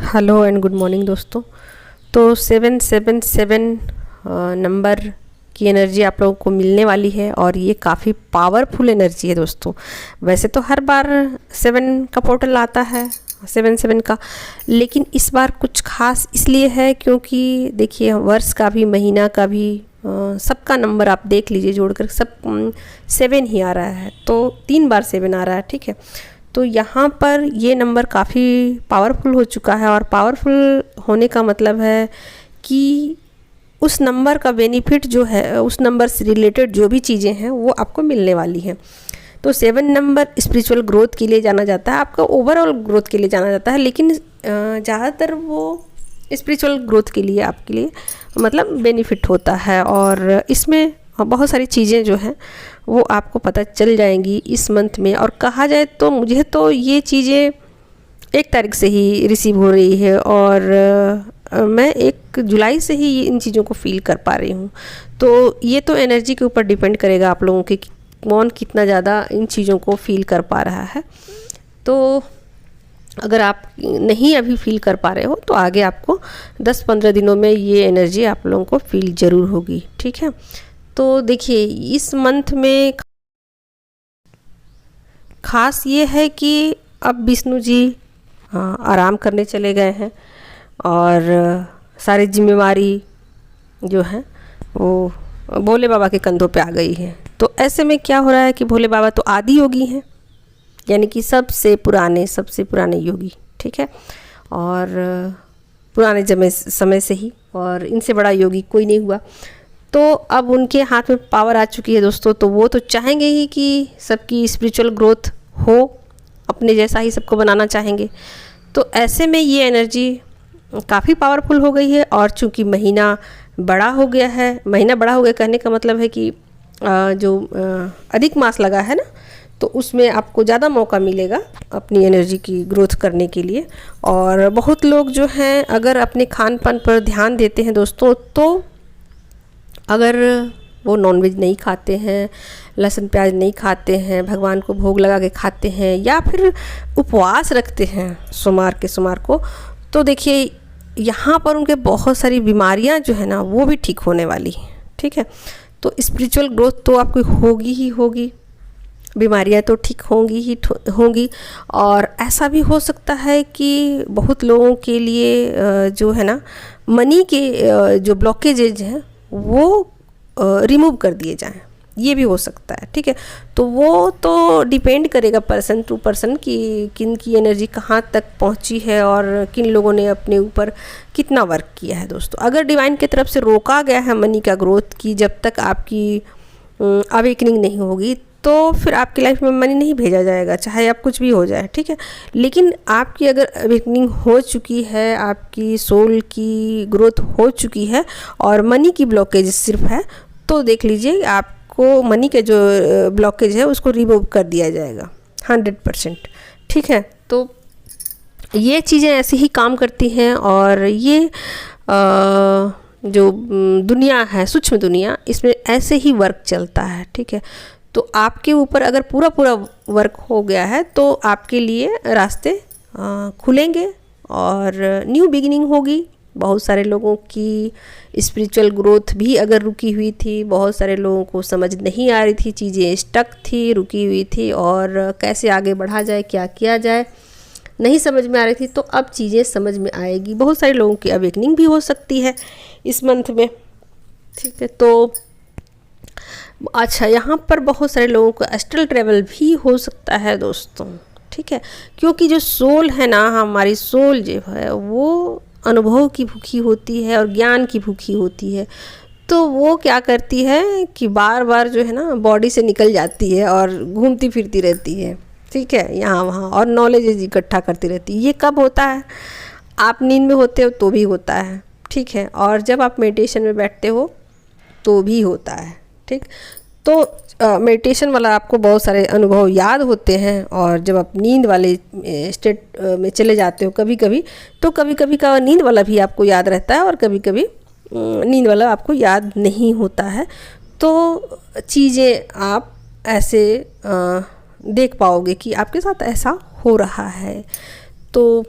Hello and good morning दोस्तों। तो 777 number की एनर्जी आप लोगों को मिलने वाली है और ये काफ़ी पावरफुल एनर्जी है दोस्तों। वैसे तो हर बार 7 का पोर्टल आता है 7 का, लेकिन इस बार कुछ खास इसलिए है क्योंकि देखिए वर्ष का भी महीना का भी सबका नंबर आप देख लीजिए जोड़कर सब 7 ही आ रहा है, तो 3 बार 7 आ रहा है। ठीक है, तो यहाँ पर ये नंबर काफ़ी पावरफुल हो चुका है और पावरफुल होने का मतलब है कि उस नंबर का बेनिफिट जो है, उस नंबर से रिलेटेड जो भी चीज़ें हैं वो आपको मिलने वाली हैं। तो 7 नंबर स्पिरिचुअल ग्रोथ के लिए जाना जाता है, आपका ओवरऑल ग्रोथ के लिए जाना जाता है, लेकिन ज़्यादातर वो स्पिरिचुअल ग्रोथ के लिए आपके लिए मतलब बेनिफिट होता है। और इसमें बहुत सारी चीज़ें जो हैं वो आपको पता चल जाएंगी इस मंथ में। और कहा जाए तो मुझे तो ये चीज़ें 1 तारीख से ही रिसीव हो रही है और मैं 1 जुलाई से ही इन चीज़ों को फील कर पा रही हूँ। तो ये तो एनर्जी के ऊपर डिपेंड करेगा आप लोगों के कि कौन कितना ज़्यादा इन चीज़ों को फील कर पा रहा है। तो अगर आप नहीं अभी फील कर पा रहे हो तो आगे आपको 10-15 दिनों में ये एनर्जी आप लोगों को फील ज़रूर होगी। ठीक है, तो देखिए इस मंथ में खास ये है कि अब विष्णु जी आराम करने चले गए हैं और सारी जिम्मेवारी जो है वो भोले बाबा के कंधों पे आ गई है। तो ऐसे में क्या हो रहा है कि भोले बाबा तो आदि योगी हैं, यानी कि सबसे पुराने योगी। ठीक है, और पुराने समय से ही, और इनसे बड़ा योगी कोई नहीं हुआ। तो अब उनके हाथ में पावर आ चुकी है दोस्तों, तो वो तो चाहेंगे ही कि सबकी स्पिरिचुअल ग्रोथ हो, अपने जैसा ही सबको बनाना चाहेंगे। तो ऐसे में ये एनर्जी काफ़ी पावरफुल हो गई है। और चूंकि महीना बड़ा हो गया है, महीना बड़ा हो गया कहने का मतलब है कि जो अधिक मास लगा है ना, तो उसमें आपको ज़्यादा मौका मिलेगा अपनी एनर्जी की ग्रोथ करने के लिए। और बहुत लोग जो हैं अगर अपने खान पान पर ध्यान देते हैं दोस्तों, तो अगर वो नॉनवेज नहीं खाते हैं, लहसुन प्याज नहीं खाते हैं, भगवान को भोग लगा के खाते हैं, या फिर उपवास रखते हैं सोमवार को, तो देखिए यहाँ पर उनके बहुत सारी बीमारियाँ जो है ना वो भी ठीक होने वाली हैं। ठीक है, तो स्पिरिचुअल ग्रोथ तो आपकी होगी ही होगी, बीमारियाँ तो ठीक होंगी। और ऐसा भी हो सकता है कि बहुत लोगों के लिए जो है ना मनी के जो ब्लॉकेजेज हैं वो रिमूव कर दिए जाएं, ये भी हो सकता है। ठीक है, तो वो तो डिपेंड करेगा पर्सन टू पर्सन कि किन की एनर्जी कहाँ तक पहुँची है और किन लोगों ने अपने ऊपर कितना वर्क किया है दोस्तों। अगर डिवाइन की तरफ से रोका गया है मनी का ग्रोथ की, जब तक आपकी अवेकनिंग नहीं होगी तो फिर आपकी लाइफ में मनी नहीं भेजा जाएगा, चाहे आप कुछ भी हो जाए। ठीक है, लेकिन आपकी अगर अवेकनिंग हो चुकी है, आपकी सोल की ग्रोथ हो चुकी है और मनी की ब्लॉकेज सिर्फ है, तो देख लीजिए आपको मनी के जो ब्लॉकेज है उसको रिमूव कर दिया जाएगा 100%। ठीक है, तो ये चीज़ें ऐसे ही काम करती हैं। और ये जो दुनिया है, सूक्ष्म दुनिया, इसमें ऐसे ही वर्क चलता है। ठीक है, तो आपके ऊपर अगर पूरा वर्क हो गया है तो आपके लिए रास्ते खुलेंगे और न्यू बिगिनिंग होगी। बहुत सारे लोगों की स्पिरिचुअल ग्रोथ भी अगर रुकी हुई थी, बहुत सारे लोगों को समझ नहीं आ रही थी, चीज़ें स्टक थी, रुकी हुई थी, और कैसे आगे बढ़ा जाए, क्या किया जाए, नहीं समझ में आ रही थी, तो अब चीज़ें समझ में आएगी। बहुत सारे लोगों की अवेकनिंग भी हो सकती है इस मंथ में। ठीक है, तो अच्छा, यहाँ पर बहुत सारे लोगों को एस्ट्रल ट्रैवल भी हो सकता है दोस्तों। ठीक है, क्योंकि जो सोल है ना, हमारी सोल जो है वो अनुभव की भूखी होती है और ज्ञान की भूखी होती है। तो वो क्या करती है कि बार बार जो है ना बॉडी से निकल जाती है और घूमती फिरती रहती है। ठीक है, यहाँ वहाँ, और नॉलेज इकट्ठा करती रहती है। ये कब होता है? आप नींद में होते हो तो भी होता है। ठीक है, और जब आप मेडिटेशन में बैठते हो तो भी होता है। ठीक, तो मेडिटेशन वाला आपको बहुत सारे अनुभव याद होते हैं, और जब आप नींद वाले स्टेट में चले जाते हो कभी कभी, तो कभी कभी का नींद वाला भी आपको याद रहता है और कभी कभी नींद वाला आपको याद नहीं होता है। तो चीज़ें आप ऐसे देख पाओगे कि आपके साथ ऐसा हो रहा है। तो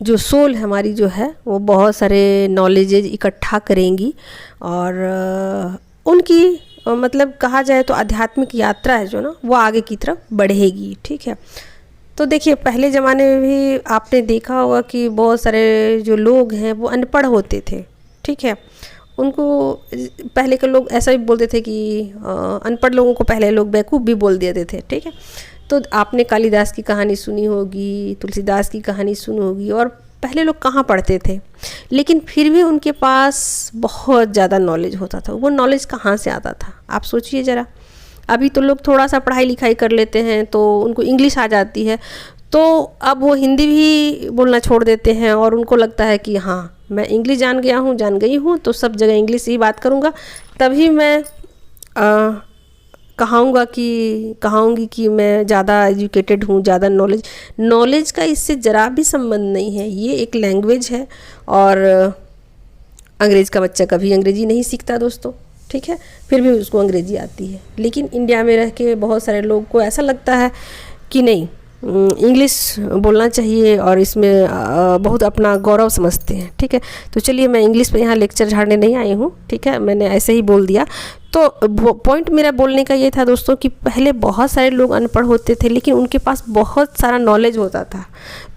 जो सोल हमारी जो है वो बहुत सारे नॉलेजेज इकट्ठा करेंगी और उनकी मतलब कहा जाए तो आध्यात्मिक यात्रा है जो ना वो आगे की तरफ बढ़ेगी। ठीक है, तो देखिए पहले ज़माने में भी आपने देखा होगा कि बहुत सारे जो लोग हैं वो अनपढ़ होते थे। ठीक है, उनको पहले के लोग ऐसा भी बोलते थे कि अनपढ़ लोगों को पहले लोग बेवकूफ़ भी बोल देते थे। ठीक है, तो आपने कालिदास की कहानी सुनी होगी, तुलसीदास की कहानी सुनी होगी, और पहले लोग कहाँ पढ़ते थे, लेकिन फिर भी उनके पास बहुत ज़्यादा नॉलेज होता था। वो नॉलेज कहाँ से आता था आप सोचिए ज़रा। अभी तो लोग थोड़ा सा पढ़ाई लिखाई कर लेते हैं तो उनको इंग्लिश आ जाती है, तो अब वो हिंदी भी बोलना छोड़ देते हैं और उनको लगता है कि हाँ मैं इंग्लिश जान गई हूँ तो सब जगह इंग्लिश ही बात करूँगा, तभी मैं कहाऊँगी कि मैं ज़्यादा एजुकेटेड हूँ, ज़्यादा नॉलेज का इससे ज़रा भी संबंध नहीं है। ये एक लैंग्वेज है और अंग्रेज़ का बच्चा कभी अंग्रेज़ी नहीं सीखता दोस्तों। ठीक है, फिर भी उसको अंग्रेज़ी आती है, लेकिन इंडिया में रह के बहुत सारे लोग को ऐसा लगता है कि नहीं इंग्लिश बोलना चाहिए और इसमें बहुत अपना गौरव समझते हैं। ठीक है, तो चलिए मैं इंग्लिश पे यहाँ लेक्चर झाड़ने नहीं आई हूँ। ठीक है, मैंने ऐसे ही बोल दिया। तो पॉइंट मेरा बोलने का ये था दोस्तों कि पहले बहुत सारे लोग अनपढ़ होते थे लेकिन उनके पास बहुत सारा नॉलेज होता था।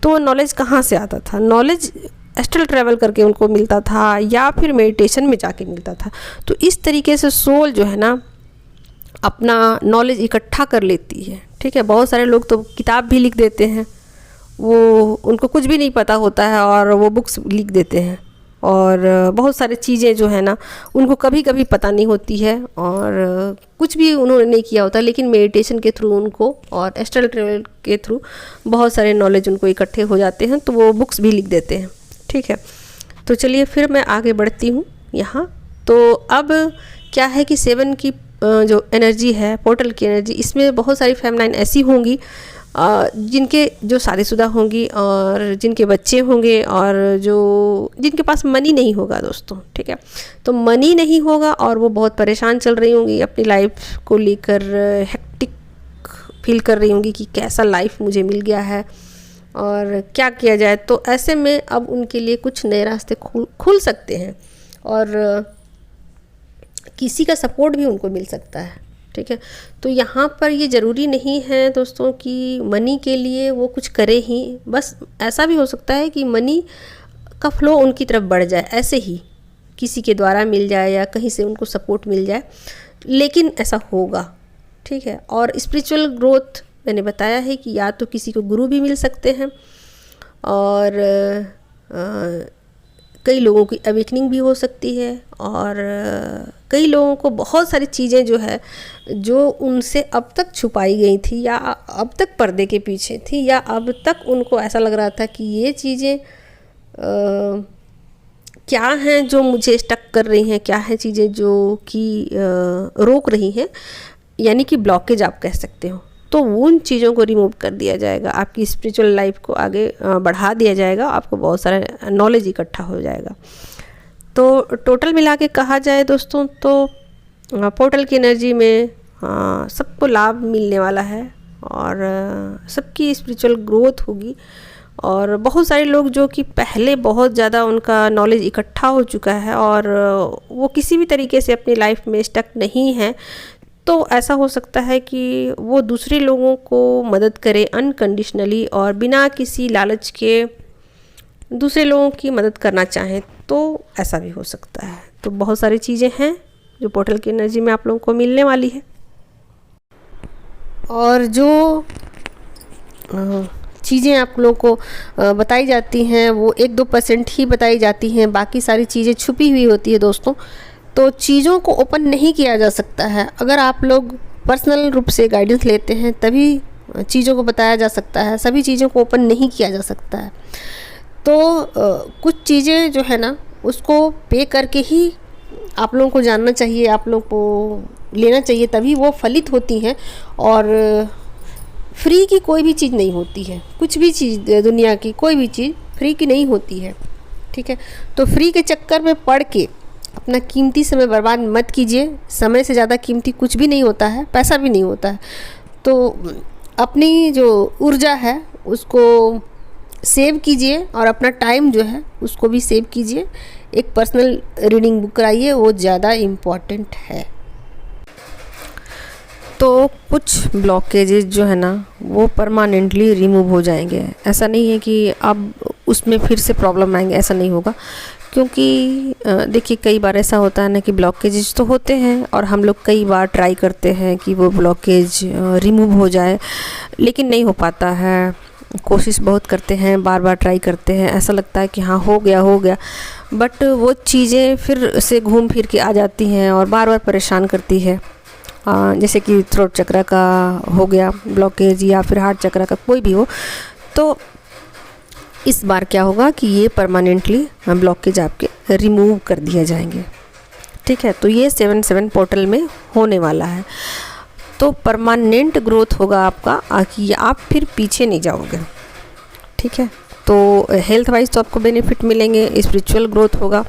तो नॉलेज कहाँ से आता था? नॉलेज एस्ट्रल ट्रैवल करके उनको मिलता था या फिर मेडिटेशन में जाके मिलता था। तो इस तरीके से सोल जो है ना अपना नॉलेज इकट्ठा कर लेती है। ठीक है, बहुत सारे लोग तो किताब भी लिख देते हैं, वो उनको कुछ भी नहीं पता होता है और वो बुक्स लिख देते हैं, और बहुत सारी चीज़ें जो है ना उनको कभी कभी पता नहीं होती है और कुछ भी उन्होंने नहीं किया होता, लेकिन मेडिटेशन के थ्रू उनको और एस्ट्रल ट्रैवल के थ्रू बहुत सारे नॉलेज उनको इकट्ठे हो जाते हैं, तो वो बुक्स भी लिख देते हैं। ठीक है, तो चलिए फिर मैं आगे बढ़ती हूँ यहाँ। तो अब क्या है कि 7 की जो एनर्जी है, पोर्टल की एनर्जी, इसमें बहुत सारी फेमिनाइन ऐसी होंगी जिनके जो शादीशुदा होंगी और जिनके बच्चे होंगे और जिनके पास मनी नहीं होगा दोस्तों। ठीक है, तो मनी नहीं होगा और वो बहुत परेशान चल रही होंगी, अपनी लाइफ को लेकर हेक्टिक फील कर रही होंगी कि कैसा लाइफ मुझे मिल गया है और क्या किया जाए। तो ऐसे में अब उनके लिए कुछ नए रास्ते खुल सकते हैं और किसी का सपोर्ट भी उनको मिल सकता है। ठीक है, तो यहाँ पर ये ज़रूरी नहीं है दोस्तों कि मनी के लिए वो कुछ करे ही, बस ऐसा भी हो सकता है कि मनी का फ्लो उनकी तरफ बढ़ जाए, ऐसे ही किसी के द्वारा मिल जाए या कहीं से उनको सपोर्ट मिल जाए, लेकिन ऐसा होगा। ठीक है, और स्पिरिचुअल ग्रोथ मैंने बताया है कि या तो किसी को गुरु भी मिल सकते हैं और कई लोगों की अवेकनिंग भी हो सकती है और कई लोगों को बहुत सारी चीज़ें जो है जो उनसे अब तक छुपाई गई थी या अब तक पर्दे के पीछे थी या अब तक उनको ऐसा लग रहा था कि ये चीज़ें क्या हैं जो मुझे स्टक कर रही हैं, क्या हैं चीज़ें जो कि रोक रही हैं, यानी कि ब्लॉकेज आप कह सकते हो। तो उन चीज़ों को रिमूव कर दिया जाएगा, आपकी स्पिरिचुअल लाइफ को आगे बढ़ा दिया जाएगा, आपको बहुत सारा नॉलेज इकट्ठा हो जाएगा। तो टोटल मिला के कहा जाए दोस्तों तो पोर्टल की एनर्जी में सबको लाभ मिलने वाला है और सबकी स्पिरिचुअल ग्रोथ होगी और बहुत सारे लोग जो कि पहले बहुत ज़्यादा उनका नॉलेज इकट्ठा हो चुका है और वो किसी भी तरीके से अपनी लाइफ में स्टक नहीं है, तो ऐसा हो सकता है कि वो दूसरे लोगों को मदद करे अनकंडीशनली और बिना किसी लालच के दूसरे लोगों की मदद करना चाहें, तो ऐसा भी हो सकता है। तो बहुत सारी चीज़ें हैं जो पोर्टल की एनर्जी में आप लोगों को मिलने वाली है और जो चीज़ें आप लोगों को बताई जाती हैं वो 1-2% ही बताई जाती हैं, बाकी सारी चीज़ें छुपी हुई होती है दोस्तों। तो चीज़ों को ओपन नहीं किया जा सकता है, अगर आप लोग पर्सनल रूप से गाइडेंस लेते हैं तभी चीज़ों को बताया जा सकता है, सभी चीज़ों को ओपन नहीं किया जा सकता है। तो कुछ चीज़ें जो है ना उसको पे करके ही आप लोगों को जानना चाहिए, आप लोगों को लेना चाहिए, तभी वो फलित होती हैं। और फ्री की कोई भी चीज़ नहीं होती है, कुछ भी चीज़ दुनिया की कोई भी चीज़ फ्री की नहीं होती है। ठीक है, तो फ्री के चक्कर में पड़ के अपना कीमती समय बर्बाद मत कीजिए, समय से ज़्यादा कीमती कुछ भी नहीं होता है, पैसा भी नहीं होता है। तो अपनी जो ऊर्जा है उसको सेव कीजिए और अपना टाइम जो है उसको भी सेव कीजिए। एक पर्सनल रीडिंग बुक कराइए, वो ज़्यादा इम्पॉर्टेंट है। तो कुछ ब्लॉकेजेस जो है ना वो परमानेंटली रिमूव हो जाएंगे। ऐसा नहीं है कि अब उसमें फिर से प्रॉब्लम आएंगे, ऐसा नहीं होगा। क्योंकि देखिए कई बार ऐसा होता है ना कि ब्लॉकेजेस तो होते हैं और हम लोग कई बार ट्राई करते हैं कि वो ब्लॉकेज रिमूव हो जाए, लेकिन नहीं हो पाता है। कोशिश बहुत करते हैं, बार बार ट्राई करते हैं, ऐसा लगता है कि हाँ हो गया, बट वो चीज़ें फिर से घूम फिर के आ जाती हैं और बार बार परेशान करती है। जैसे कि थ्रोट चक्र का हो गया ब्लॉकेज या फिर हार्ट चक्र का, कोई भी हो। तो इस बार क्या होगा कि ये परमानेंटली ब्लॉकेज आपके रिमूव कर दिए जाएंगे। ठीक है, तो ये 7/7 पोर्टल में होने वाला है। तो परमानेंट ग्रोथ होगा आपका, कि आप फिर पीछे नहीं जाओगे। ठीक है, तो हेल्थ वाइज तो आपको बेनिफिट मिलेंगे, स्पिरिचुअल ग्रोथ होगा।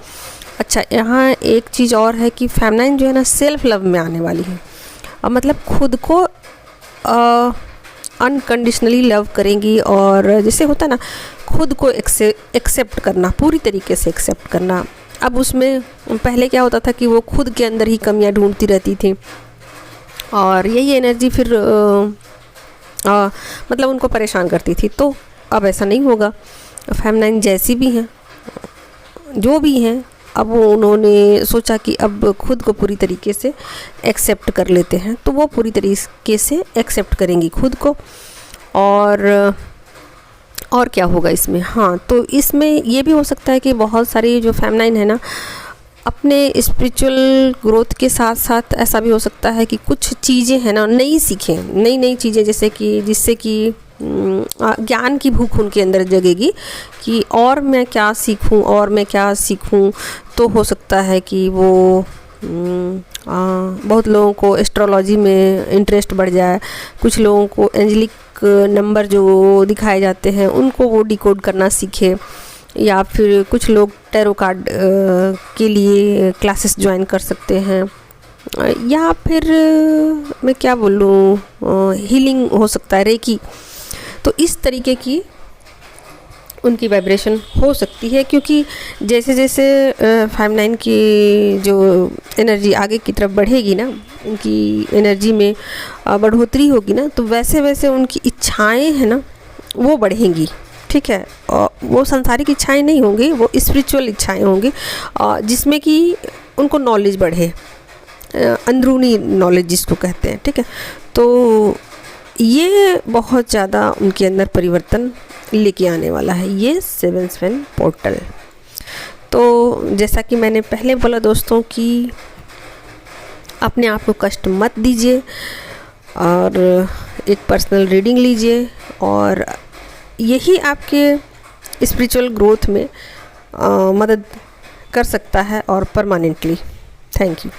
अच्छा, यहाँ एक चीज़ और है कि फेमिनाइन जो है ना सेल्फ लव में आने वाली है। मतलब खुद को अनकंडीशनली लव करेंगी, और जैसे होता है ना खुद को एक्सेप्ट करना, पूरी तरीके से एक्सेप्ट करना। अब उसमें पहले क्या होता था कि वो खुद के अंदर ही कमियां ढूंढती रहती थी, और यही एनर्जी फिर मतलब उनको परेशान करती थी। तो अब ऐसा नहीं होगा। फेमिनाइन जैसी भी हैं, जो भी हैं, अब वो उन्होंने सोचा कि अब खुद को पूरी तरीके से एक्सेप्ट कर लेते हैं, तो वो पूरी तरीके से एक्सेप्ट करेंगी खुद को। और क्या होगा इसमें, हाँ तो इसमें ये भी हो सकता है कि बहुत सारी जो फेमिनाइन है ना अपने स्पिरिचुअल ग्रोथ के साथ साथ ऐसा भी हो सकता है कि कुछ चीज़ें हैं ना नई सीखें, नई चीज़ें, जैसे कि जिससे कि ज्ञान की भूख उनके अंदर जगेगी कि और मैं क्या सीखूं। तो हो सकता है कि वो बहुत लोगों को एस्ट्रोलॉजी में इंटरेस्ट बढ़ जाए, कुछ लोगों को एंजेलिक नंबर जो दिखाए जाते हैं उनको वो डिकोड करना सीखे, या फिर कुछ लोग टैरो कार्ड के लिए क्लासेस ज्वाइन कर सकते हैं, या फिर मैं क्या बोलूँ हीलिंग हो सकता है, रेकी। तो इस तरीके की उनकी वाइब्रेशन हो सकती है, क्योंकि जैसे जैसे फेमिनाइन की जो एनर्जी आगे की तरफ बढ़ेगी ना, उनकी एनर्जी में बढ़ोतरी होगी ना, तो वैसे वैसे उनकी इच्छाएं हैं ना वो बढ़ेंगी। ठीक है, और वो सांसारिक इच्छाएं नहीं होंगी, वो स्पिरिचुअल इच्छाएं होंगी, जिसमें कि उनको नॉलेज बढ़े, अंदरूनी नॉलेज जिसको कहते हैं। ठीक है, तो ये बहुत ज़्यादा उनके अंदर परिवर्तन लेके आने वाला है ये 7/7 पोर्टल। तो जैसा कि मैंने पहले बोला दोस्तों कि अपने आप को कष्ट मत दीजिए और एक पर्सनल रीडिंग लीजिए, और यही आपके स्पिरिचुअल ग्रोथ में मदद कर सकता है और परमानेंटली। Thank you.